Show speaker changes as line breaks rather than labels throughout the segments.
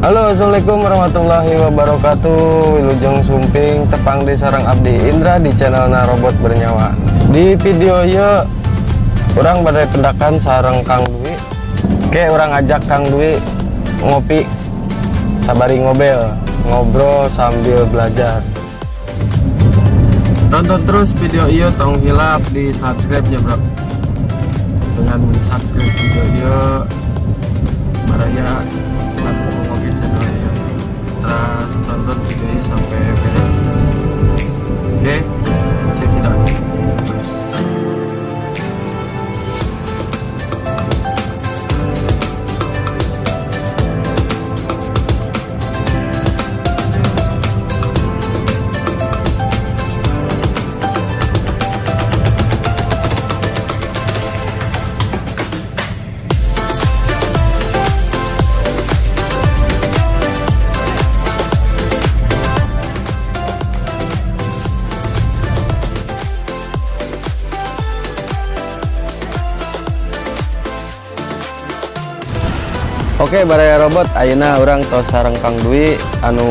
Halo, assalamualaikum warahmatullahi wabarakatuh. Wilujeng Sumping tepang di sarang Abdi Indra di channel Robot Bernyawa. Di video ya orang pada kedakan sarang Kang Dwi. Oke, orang ajak Kang Dwi ngopi sabari ngobrol sambil belajar. Tonton terus video iyo tong hilap di subscribe ya bro. Dengan subscribe video iyo baraya ngopi channel ya. Terus tonton video ini sampai beres. Oke, check it out. Oke, baraya robot ayeuna orang tos sareng Kang Dwi anu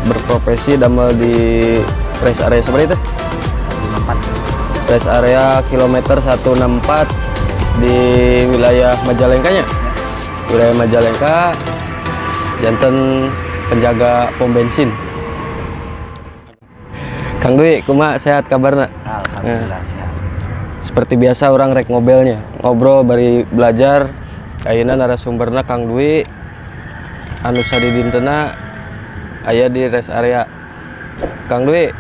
berprofesi damel di rest area seperti itu. 164. Rest area kilometer 164 di wilayah Majalengkanya. Wilayah Majalengka, janten penjaga pom bensin. Kang Dwi, kumaha sehat kabarna?
Alhamdulillah sehat.
Seperti biasa orang rek ngobrolnya, ngobrol bari belajar. Ayeuna narasumberna Kang Dwi anu sadidintena aya di rest area. Kang Dwi,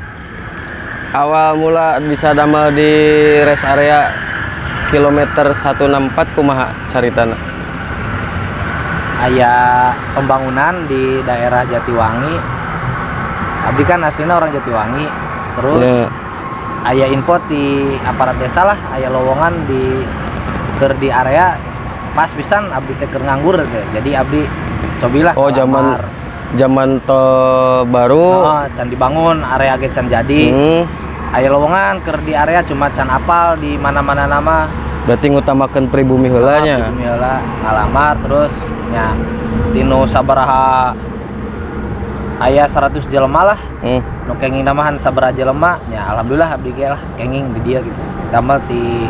awal mula bisa damel di rest area kilometer 164 kumaha caritana?
Aya pembangunan di daerah Jatiwangi. Abdi kan aslinya orang Jatiwangi. Terus aya info di aparat desa lah, aya lowongan di area pas pisan abdi teh keur nganggur teh. Jadi abdi cobilah.
Oh, zaman tol baru.
Oh, can dibangun area ge can jadi. Aya lowongan keur di area cuma can apal di mana-mana nama.
Berarti ngutamakeun pribumi heula nya.
Pribumi heula ngalamar terus nya tinu sabaraha aya 100 jelema lah. Nu kenging namahan sabaraha jelema nya alhamdulillah abdi ge lah kenging di dia gitu. Damel ti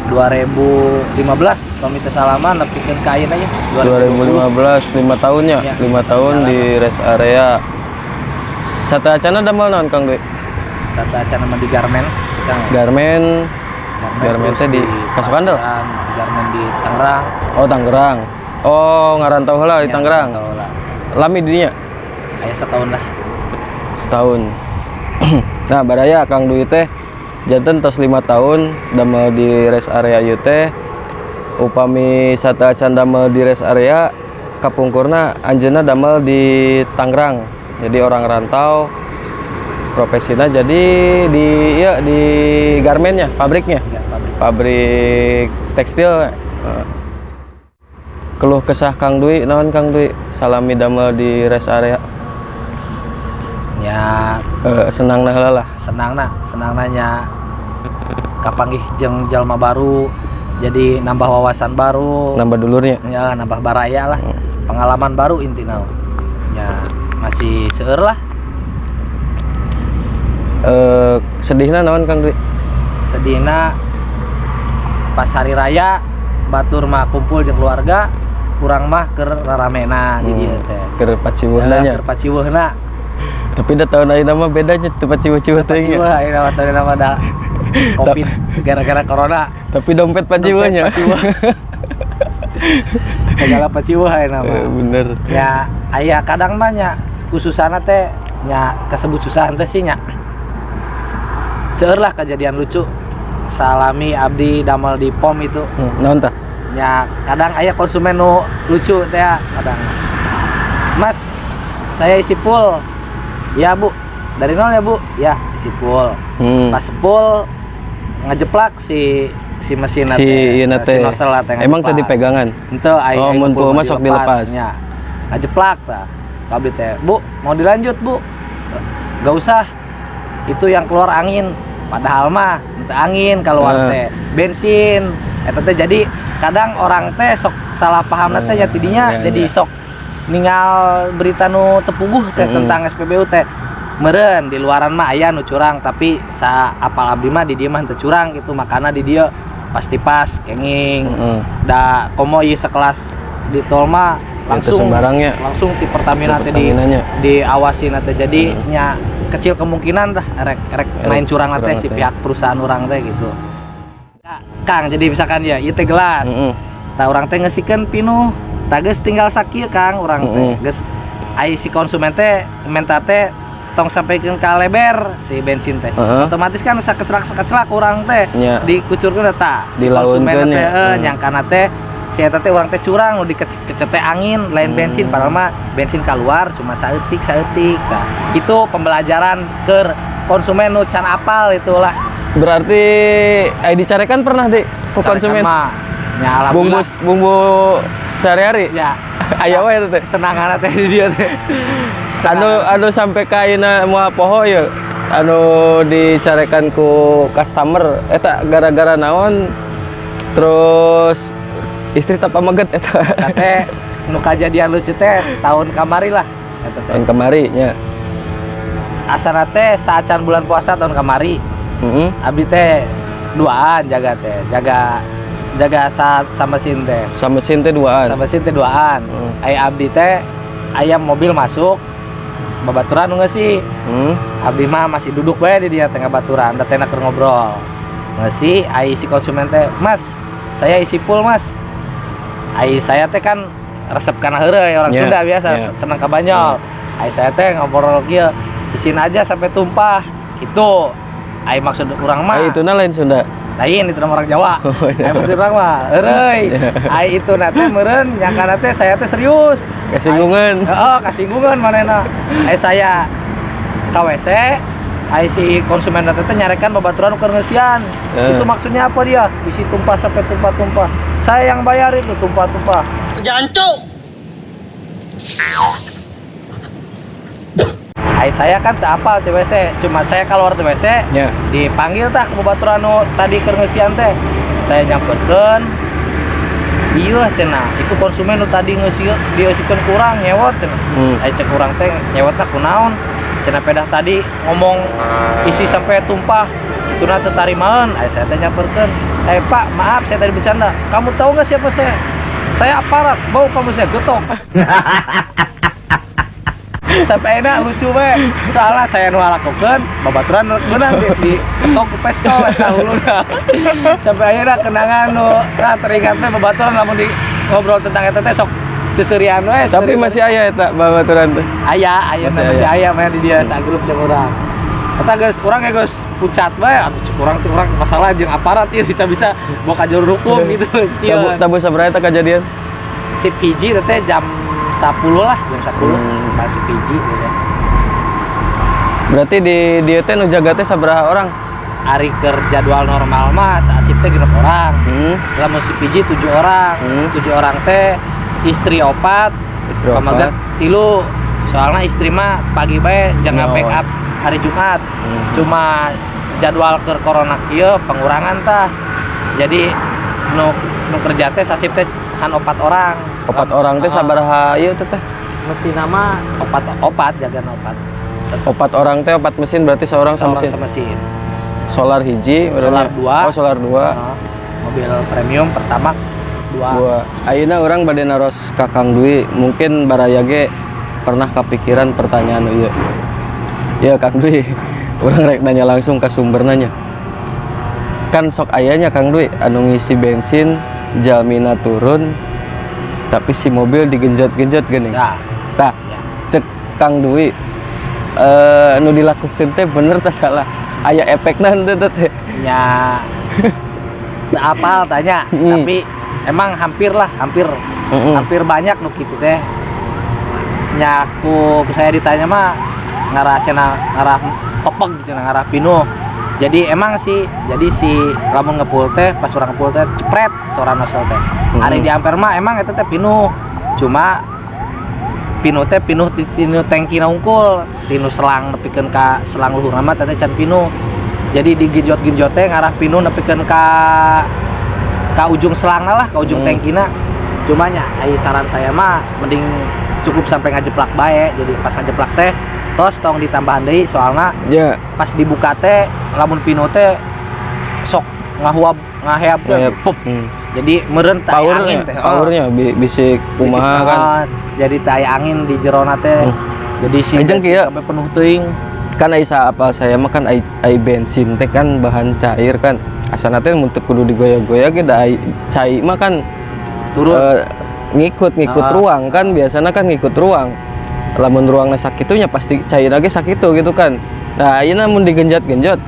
2015 komite salaman nepikeun ka ayeuna nya
2015 5 tahunnya ya, 5 tahun di rest area. Satacana damel naon Kang Dwi?
Satacana mah di Garmen.
Garmen teh di Kasukandel.
Garmen di Tangerang.
Oh, Tangerang. Oh, ngarantau heula di Tangerang. Lami di dinya?
Aya setahun lah.
Setahun. Nah, baraya Kang Dwi teh janten tos 5 tahun damel di rest area ieu teh. Upami sataacan damel di rest area kapungkurna anjeunna damel di Tangerang. Jadi orang rantau profesina jadi di garmennya, pabriknya. Ya, pabrik tekstil. Keluh kesah Kang Dwi naon Kang Dwi salami damel di rest area?
Ya
senangna heula lah.
Senangna nya kapanggih jeung jalma baru, jadi nambah wawasan baru,
nambah dulurnya
ya, nambah baraya lah. Pengalaman baru intina ya masih seueur lah.
Sedihna naon Kang Dwi?
Sedihna pas hari raya batur mah kumpul jeung keluarga, kurang mah keur raramena di dieu teh.
Keur paciweuhna nya.
Keur paciweuhna.
Tapi da tahun ayeuna mah bedanya teu paciweuh-ciweuh teh nya.
Ayeuna mah da Covid gara-gara corona.
Tapi dompet paciweuhnya.
Segala paciweuh ayeuna mah.
Bener.
Ya aya kadang mah nya khususana teh nya kesebut susahan teh sih nya. Seueur lah kejadian lucu salami abdi damel di pom itu.
Naon tah?
Ya kadang aya konsumen nu lucu teh kadang. Mas, saya isi full. Ya Bu, dari nol ya Bu? Ya isi full. Pas full ngejeplak si mesin
si
nozzle teh.
Emang tadi pegangan?
Henteu aya
mun full masuk dilepas.
Nya. Ngajeplak tah. Abdi teh, "Bu, mau dilanjut, Bu?" "Gak usah. Itu yang keluar angin." Padahal mah henteu angin keluar teh bensin. Eta teh jadi kadang orang teh sok salah paham teh ya tidinya jadi sok ningal berita nu tepuguh teh tentang SPBU teh meureun di luaran mah aya nu curang tapi sa apal abdi mah di dieu mah teu curang gitu makana di dieu pasti pas kenging da komo ieu sekelas di tol mah langsung langsung di Pertamina teh diawasi teh jadi nya kecil kemungkinan dah rek main curang teh si pihak perusahaan orang teh gitu. Ya, Kang jadi misalkan ya ieu teh gelas. Tah urang teh ngeusikeun pinuh. Tah geus tinggal sakieu Kang urang teh. Geus ai si konsumen teh minta teh tong sampaikan ke leber si bensin teh. Otomatis kan sakeclak urang teh dikucurkeun eta. Si konsumen teh nyangkana teh si eta teh urang teh curang nu dikecete angin lain bensin padahal mah bensin keluar cuma saeutik. Nah, itu pembelajaran ke konsumen nu can apal itulah.
Berarti dicarekan pernah deh ke konsumen
nya
bumbu sehari-hari
ya
aya wae teh
senangan teh di dieu teh
anu sampai ka ayeuna moal poho ya anu dicarekan ku customer eta gara-gara naon terus istri tak pamaget eta
teh nu kajadian lucu teh tahun kamari lah eta teh
tahun kamari nya
asana teh saacan bulan puasa tahun kamari abdi teh duaan jaga saat sama mesin teh duaan aya abdi teh aya mobil masuk babaturan nu ngeusi abdi mah masih duduk bae di dia tengah baturan da teh keur ngobrol ngeusi ai si konsumen teh mas saya isi full mas ai saya teh kan resep kana heureuy orang Sunda biasa senang ka banyol ai saya teh ngobrol kieu isin aja sampai tumpah itu ai maksud urang mah
ai ituna lain Sunda
lain itu nama orang Jawa ai maksud urang mah heureuy ai itu na teh meureun nyangkana teh saya teh serius
kasinggungan
kasinggungan manehna ai saya ka WC ai si konsumen teh nyarekan babaturan keur ngeusian itu maksudnya apa dia isi tumpah sampai tumpah saya yang bayar itu tumpah jancuk ai saya kan tak apal di WC cuma saya keluar di WC dipanggil tah ke babaturan nu tadi keur ngeusian teh saya nyamperkeun iya cenah itu konsumen nu tadi dieusiikeun kurang nyewot cenah ai cek urang teh nyewotna kunaon cenah pedah tadi ngomong isi sampai tumpah itu na teu tarimaeun ai saya teh nyamperkeun Pak maaf saya tadi bercanda kamu tahu nggak siapa saya aparat mau kamu saya getok sampai enak lucu we soalnya saya nu lakukeun babaturan beunang di ketok ke pistol eta huluna sampai akhirnya kenangan nu teringat teh babaturan lamun di ngobrol tentang eta teh sok seserian we
tapi masih aya eta babaturan teh
aya masih aya mah di dia sagrup jeung urang eta geus urang ge geus pucat bae atuh urang masalah jeung aparat ieu bisa-bisa bawa ka jalur hukum gitu sieun
tabu sabaraha eta kejadian
si PG teh jam 10 lah jam 10 masih PG gitu.
Berarti di dieu teh nu jaga teh sabaraha orang
hari kerja jadwal normal mah saasip teh 6 orang lamun si PG 7 orang 7 orang teh istri 4 pamaget 3 soalnya istri mah pagi bae jangan backup hari Jumat cuma jadwal ke corona kieu pengurangan tah jadi nu kerja teh sasip teh kan 4 orang
teh sabaraha ieu teh
mesin nama 4 jagaan 4
orang teh 4 mesin berarti seorang sama mesin solar hiji
solar 2
solar 2
mobil premium pertama 2
ayeuna urang bade naros ka Kang Dwi mungkin baraya ge pernah kepikiran pertanyaan ieu ya Kang Dwi urang rek nanya langsung ke sumbernya kan sok ayanya Kang Dwi anu ngisi bensin jalmina turun tapi si mobil digenjot-genjot geuning tah cek Kang Dwi nu dilakukeun teh bener tah salah aya efekna henteu teh
nya apal tanya tapi emang hampir banyak nu kitu teh nyaku saya ditanya mah ngarah popeng cenah ngarah pinuh jadi emang sih si lamun ngepul teh pas urang ngepul teh cepret suara nozzle teh ari di ampere mah emang eta teh pinuh cuma pinuh tinu tangki na unggul tinu selang nepikeun ka selang luhurna mah teh can pinuh jadi diginjot-ginjot teh ngarah pinuh nepikeun ka ujung selangna lah ka ujung tangkina cuma nya ai saran saya mah mending cukup sampai ngajeplak bae. Jadi pas ngajeplak teh tos tong ditambahan deui soalna
Ya.
pas dibuka teh lamun pino teh sok ngaheap teh pop. Jadi meureun teh aya angin teh.
Powernya bisik kumaha kan.
Jadi teh aya angin di jerona teh. Jadi si
Ejeng kieu
sampai penuh teuing.
kan Aisyah apa saya mah kan ai bensin teh kan bahan cair kan. Asana teh mun teu kudu digoyah-goyah ge da cai mah kan
Turun.
ngikut ruang kan biasanya kan ngikut ruang. Lamun ruangna sakitunya pasti cair lagi sakitu gitu kan. Nah, ieu mun digenjot-genjot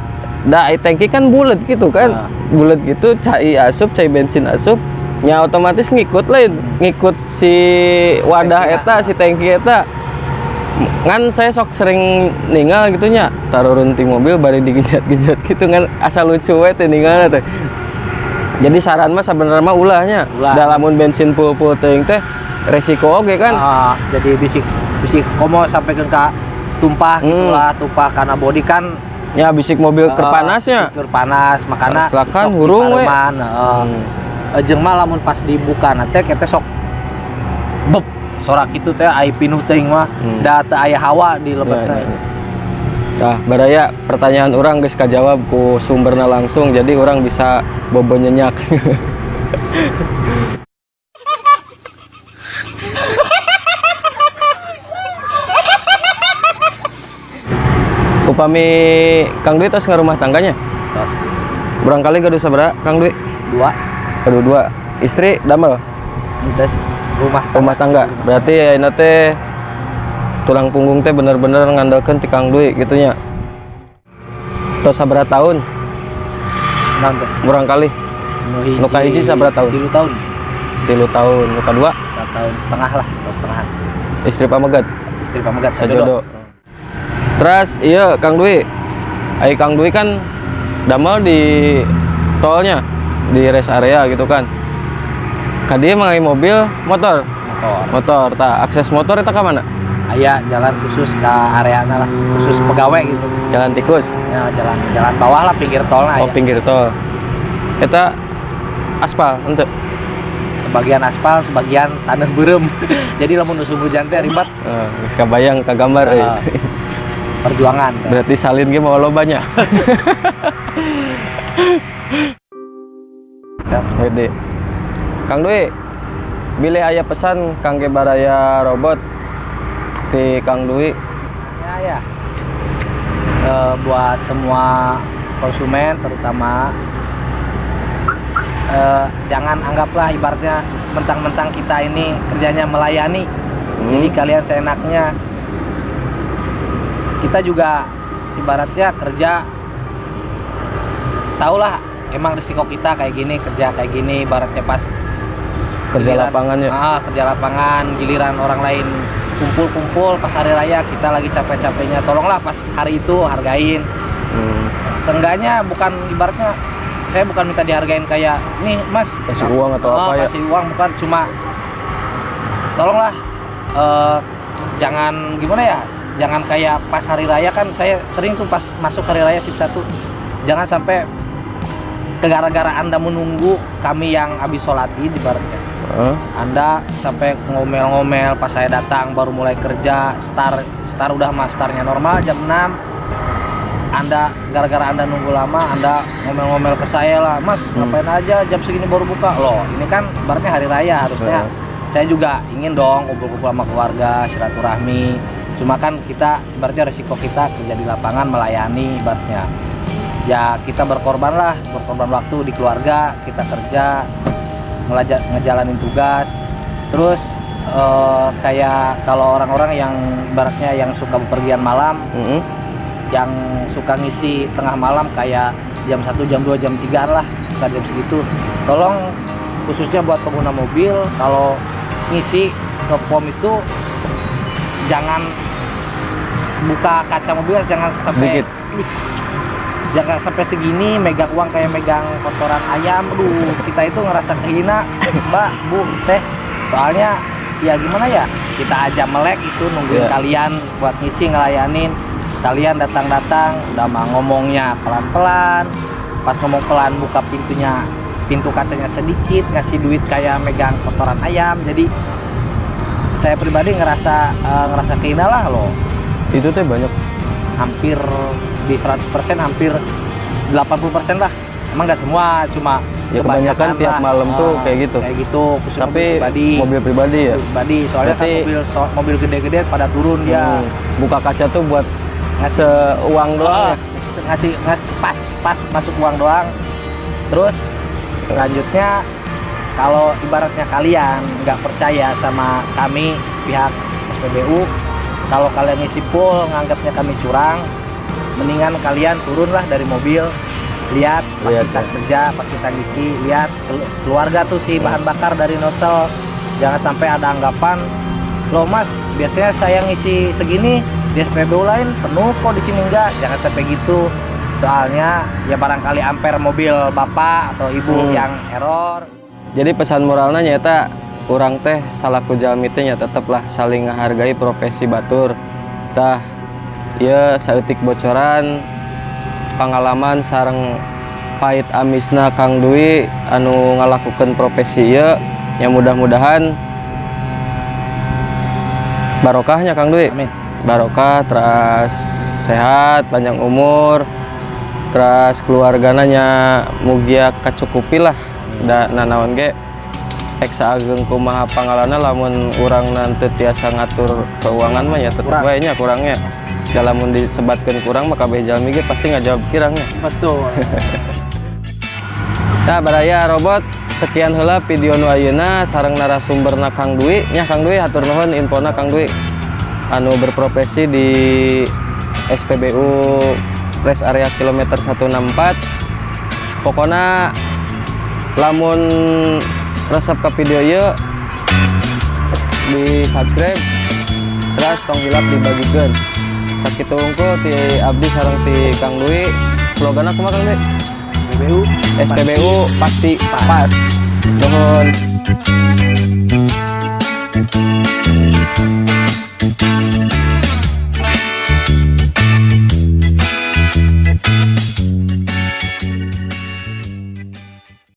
da tangki kan bulet gitu kan. Bulet gitu cai asup, cai bensin asup nya otomatis ngikut lain, ngikut si wadah eta, si tangki eta. Ngan saya sok sering ninggal gitu nya tarurun ti mobil bari digenjot-genjot gitu kan asal lucu we teh ninggalna teh. Jadi saran mah sebenarnya mah ulahnya. Lamun bensin full teuing teh resiko oge kan.
Jadi bisik komo sampai ke tumpah gitulah, tumpah karena body kan
ya bisik mobil kerpanasnya.
Kerpanas makanya
kecelakaan hurung we.
Jeung mah lamun pas dibuka teh kita sok beb sorak itu teh ai pinuh teuing mah da teu aya hawa di lebet teh.
Nah, baraya pertanyaan orang geus kajawab ku sumberna langsung jadi orang bisa bobo nyenyak. Upami Kang Dwi tos ngarumah tangganya?
Tos.
Barangkali gaduh sabaraha Kang Dwi?
2.
Gaduh 2. Istri damel?
Entes rumah
tangga. Berarti ayeuna teh tulang punggung teh bener-bener ngandalkeun ti Kang Dwi gitunya. Tos sabaraha tahun?
Naon teh?
Barangkali. Nu kahiji sabaraha tahun?
3 tahun.
3 tahun. Nu kadua?
1 tahun setengah lah, 1 tahun setengah.
Istri pamegat?
Istri pamegat
sajodo. Terus iya Kang Dwi, Kang Dwi kan damel di tolnya di rest area gitu kan. Kadieu mangai mobil motor. Tak akses motor eta ka mana?
Aya jalan khusus ke areana lah, khusus pegawai gitu.
Jalan tikus.
Ya, jalan bawah lah pinggir tolna.
Oh, pinggir tol. Eta aspal henteu.
Sebagian aspal, sebagian tanah beureum. Jadi lamun musim hujan teh ribet.
Geus kabayang ka gambar euy.
Perjuangan.
Berarti salin ge mau lobanya. Gede. Kang Dwi, bilih aya pesan kangge baraya robot ti Kang Dwi.
Ya. Buat semua konsumen terutama jangan anggaplah ibaratnya mentang-mentang kita ini kerjanya melayani. Jadi kalian seenaknya. Kita juga ibaratnya kerja tahulah emang risiko kita kayak gini, kerja kayak gini ibaratnya pas
Kerja lapangannya.
Kerja lapangan, giliran orang lain kumpul-kumpul pas hari raya kita lagi capek-capeknya, tolonglah pas hari itu hargain. Seenggaknya bukan ibaratnya saya bukan minta dihargain kayak nih Mas
kasih uang atau apa ya?
Kasih uang bukan, cuma tolonglah jangan gimana ya, jangan kayak pas hari raya kan saya sering tuh pas masuk hari raya shift 1 jangan sampai gara-gara Anda menunggu kami yang habis sholat id ibaratnya. Anda sampai ngomel-ngomel pas saya datang baru mulai kerja, start udah startnya normal jam 6. Anda gara-gara Anda nunggu lama, Anda ngomel-ngomel ke saya lah, Mas ngapain aja jam segini baru buka. Loh ini kan ibaratnya hari raya, harusnya saya juga ingin dong kumpul-kumpul sama keluarga, silaturahmi. Cuma kan kita ibaratnya resiko kita kerja di lapangan melayani ibaratnya. Ya kita berkorban waktu di keluarga, kita kerja ngejalanin tugas. Terus kayak kalau orang-orang yang ibaratnya yang suka bepergian malam, yang suka ngisi tengah malam kayak jam 1, jam 2, jam 3 lah, sekitar jam segitu. Tolong khususnya buat pengguna mobil kalau ngisi ke pom itu jangan buka kaca mobil, jangan sampai jangan sampai segini megang uang kayak megang kotoran ayam. Aduh, kita itu ngerasa kehina Mbak, Bu, Teh. Soalnya ya gimana ya, kita aja melek itu nungguin kalian buat ngisi ngelayanin. Kalian datang-datang udah mah ngomongnya pelan-pelan, pas ngomong pelan buka pintu kacanya sedikit, ngasih duit kayak megang kotoran ayam. Jadi saya pribadi ngerasa keindah lah loh.
Itu teh banyak.
Hampir di 100% hampir 80% lah. Emang nggak semua, cuma
Ya kebanyakan tiap
lah.
malam tuh kayak gitu.
Kayak gitu, khusus
Tapi
mobil
pribadi ya.
pribadi. Soalnya
Berarti-
kan mobil gede-gede pada turun dia.
Buka kaca tuh buat
Ngasih
seuang doang.
ngasih pas masuk uang doang. Terus selanjutnya kalau ibaratnya kalian nggak percaya sama kami pihak SPBU, kalau kalian ngisi full nganggapnya kami curang, mendingan kalian turunlah dari mobil, lihat pas
Lihat,
kita
ya.
kerja, pas kita ngisi, lihat keluarga tuh si bahan bakar dari nozzle. Jangan sampai ada anggapan, loh mas biasanya saya ngisi segini di SPBU lain penuh kok di sini enggak. Jangan sampai gitu, soalnya ya barangkali ampere mobil bapak atau ibu yang error.
Jadi pesan moralnya nyata orang teh salaku jalmi teh nya teteplah saling menghargai profesi batur. Tah ieu saeutik bocoran pengalaman sareng pahit amisna Kang Dwi anu ngalakukeun profesi ieu yang mudah-mudahan barokahnya Kang Dwi.
Amin.
Barokah terus sehat panjang umur terus keluargana nya mugia kacukupi lah da nanaon ge eksa ageng kumaha pangalana lamun urang nanti tiasa ngatur keuangan mah ya tetep
Kurang.
wae nya kurangnya da lamun disebatkeun kurang mah kabeh jalmi ge pasti ngajawab kirangnya.
Betul.
Nah baraya robot sekian heula video nu ayeuna sareng narasumberna Kang Dwi nya Kang Dwi hatur nuhun infona Kang Dwi anu berprofesi di SPBU rest area kilometer 164. Pokoknya lamun resep ke video ieu di subscribe terus tong hilap dibagikeun. Sakitu unggul ti abdi sareng ti Kang Dwi. Sloganna kumaha Kang Dwi?
SPBU
SPBU pasti pas. Nuhun.